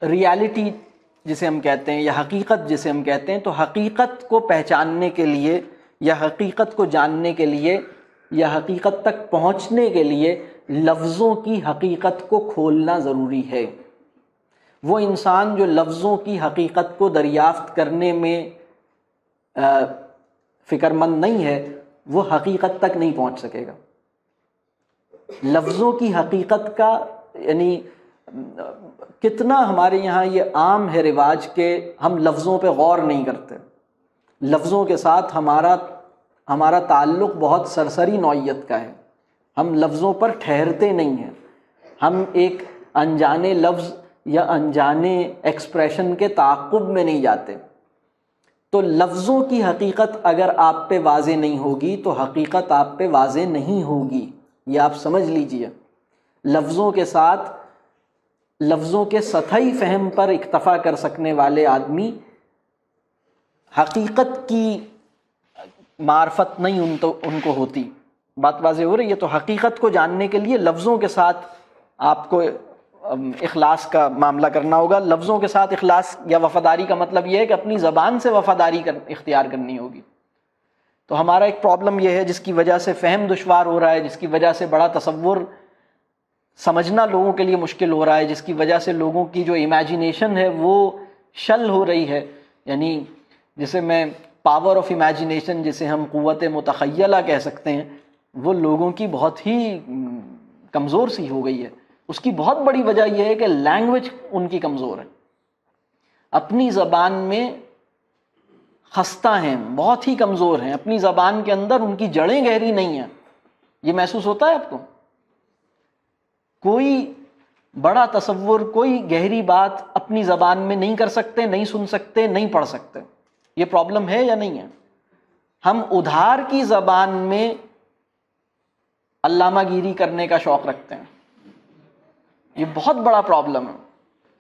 Reality جسے ہم کہتے ہیں یا حقیقت جسے ہم کہتے ہیں، تو حقیقت کو پہچاننے کے لیے یا حقیقت کو جاننے کے لیے یا حقیقت تک پہنچنے کے لیے لفظوں کی حقیقت کو کھولنا ضروری ہے۔ وہ انسان جو لفظوں کی حقیقت کو دریافت کرنے میں فکر مند نہیں ہے، وہ حقیقت تک نہیں پہنچ سکے گا۔ لفظوں کی حقیقت کا یعنی کتنا ہمارے یہاں یہ عام ہے رواج کہ ہم لفظوں پہ غور نہیں کرتے، لفظوں کے ساتھ ہمارا تعلق بہت سرسری نوعیت کا ہے، ہم لفظوں پر ٹھہرتے نہیں ہیں، ہم ایک انجانے لفظ یا انجانے ایکسپریشن کے تعاقب میں نہیں جاتے۔ تو لفظوں کی حقیقت اگر آپ پہ واضح نہیں ہوگی تو حقیقت آپ پہ واضح نہیں ہوگی، یہ آپ سمجھ لیجئے۔ لفظوں کے ساتھ لفظوں کے سطحی فہم پر اکتفا کر سکنے والے آدمی حقیقت کی معرفت نہیں ان کو ہوتی۔ بات واضح ہو رہی ہے؟ تو حقیقت کو جاننے کے لیے لفظوں کے ساتھ آپ کو اخلاص کا معاملہ کرنا ہوگا۔ لفظوں کے ساتھ اخلاص یا وفاداری کا مطلب یہ ہے کہ اپنی زبان سے وفاداری اختیار کرنی ہوگی۔ تو ہمارا ایک پرابلم یہ ہے جس کی وجہ سے فہم دشوار ہو رہا ہے، جس کی وجہ سے بڑا تصور سمجھنا لوگوں کے لیے مشکل ہو رہا ہے، جس کی وجہ سے لوگوں کی جو امیجینیشن ہے وہ شل ہو رہی ہے، یعنی جسے میں پاور آف امیجینیشن، جسے ہم قوت متخیلہ کہہ سکتے ہیں، وہ لوگوں کی بہت ہی کمزور سی ہو گئی ہے۔ اس کی بہت بڑی وجہ یہ ہے کہ لینگویج ان کی کمزور ہے، اپنی زبان میں خستہ ہیں، بہت ہی کمزور ہیں، اپنی زبان کے اندر ان کی جڑیں گہری نہیں ہیں۔ یہ محسوس ہوتا ہے آپ کو؟ کوئی بڑا تصور، کوئی گہری بات اپنی زبان میں نہیں کر سکتے، نہیں سن سکتے، نہیں پڑھ سکتے۔ یہ پرابلم ہے یا نہیں ہے؟ ہم ادھار کی زبان میں علامہ گیری کرنے کا شوق رکھتے ہیں، یہ بہت بڑا پرابلم ہے۔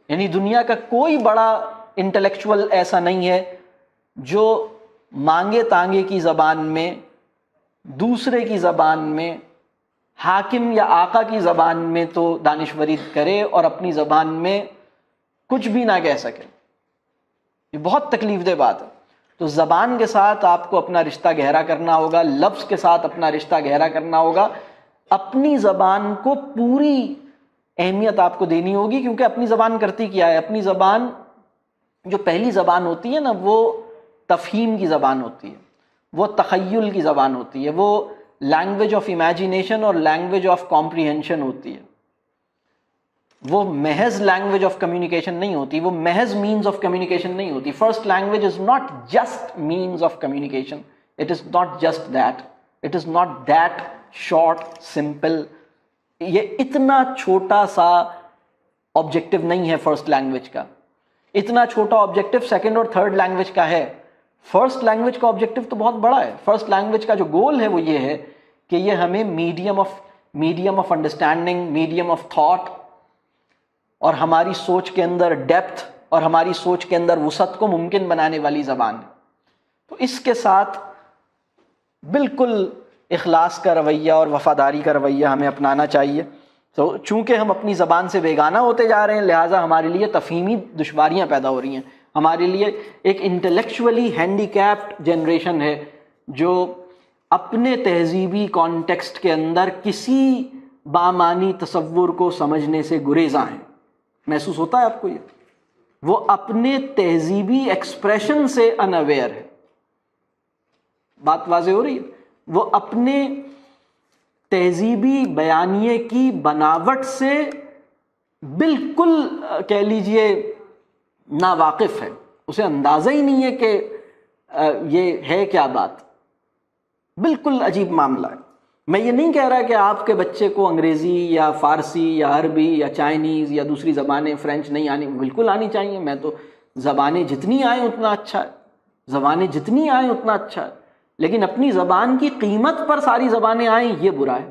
یعنی دنیا کا کوئی بڑا انٹلیکچوئل ایسا نہیں ہے جو مانگے تانگے کی زبان میں، دوسرے کی زبان میں، حاکم یا آقا کی زبان میں تو دانشوری کرے اور اپنی زبان میں کچھ بھی نہ کہہ سکے۔ یہ بہت تکلیف دہ بات ہے۔ تو زبان کے ساتھ آپ کو اپنا رشتہ گہرا کرنا ہوگا، لفظ کے ساتھ اپنا رشتہ گہرا کرنا ہوگا، اپنی زبان کو پوری اہمیت آپ کو دینی ہوگی، کیونکہ اپنی زبان کرتی کیا ہے؟ اپنی زبان جو پہلی زبان ہوتی ہے نا، وہ تفہیم کی زبان ہوتی ہے، وہ تخیل کی زبان ہوتی ہے، وہ لینگویج آف امیجینیشن اور لینگویج آف کمپریہنشن ہوتی ہے۔ وہ محض لینگویج آف کمیونیکیشن نہیں ہوتی، وہ محض مینز آف کمیونیکیشن نہیں ہوتی۔ First language is not just means of communication, it is not just that, it is not that short simple. یہ اتنا چھوٹا سا آبجیکٹو نہیں ہے فرسٹ لینگویج کا، اتنا چھوٹا آبجیکٹو سیکنڈ اور تھرڈ لینگویج کا ہے۔ فرسٹ لینگویج کا آبجیکٹو تو بہت بڑا ہے۔ فرسٹ لینگویج کا جو گول ہے وہ یہ ہے کہ یہ ہمیں medium of understanding, medium of thought اور ہماری سوچ کے اندر ڈیپتھ اور ہماری سوچ کے اندر وسعت کو ممکن بنانے والی زبان ہے۔ تو اس کے ساتھ بالکل اخلاص کا رویہ اور وفاداری کا رویہ ہمیں اپنانا چاہیے۔ تو چونکہ ہم اپنی زبان سے بیگانہ ہوتے جا رہے ہیں، لہٰذا ہمارے لیے تفہیمی دشواریاں پیدا ہو رہی ہیں۔ ہمارے لیے ایک انٹلیکچولی ہینڈی کیپڈ جنریشن ہے جو اپنے تہذیبی کانٹیکسٹ کے اندر کسی بامعنی تصور کو سمجھنے سے گریزاں ہیں۔ محسوس ہوتا ہے آپ کو یہ؟ وہ اپنے تہذیبی ایکسپریشن سے اناویئر ہے۔ بات واضح ہو رہی ہے؟ وہ اپنے تہذیبی بیانیے کی بناوٹ سے بالکل کہہ لیجئے ناواقف ہے، اسے اندازہ ہی نہیں ہے کہ یہ ہے کیا بات۔ بالکل عجیب معاملہ ہے۔ میں یہ نہیں کہہ رہا کہ آپ کے بچے کو انگریزی یا فارسی یا عربی یا چائنیز یا دوسری زبانیں فرینچ نہیں آنی، بالکل آنی چاہیے۔ میں تو زبانیں جتنی آئیں اتنا اچھا ہے، زبانیں جتنی آئیں اتنا اچھا ہے، لیکن اپنی زبان کی قیمت پر ساری زبانیں آئیں یہ برا ہے۔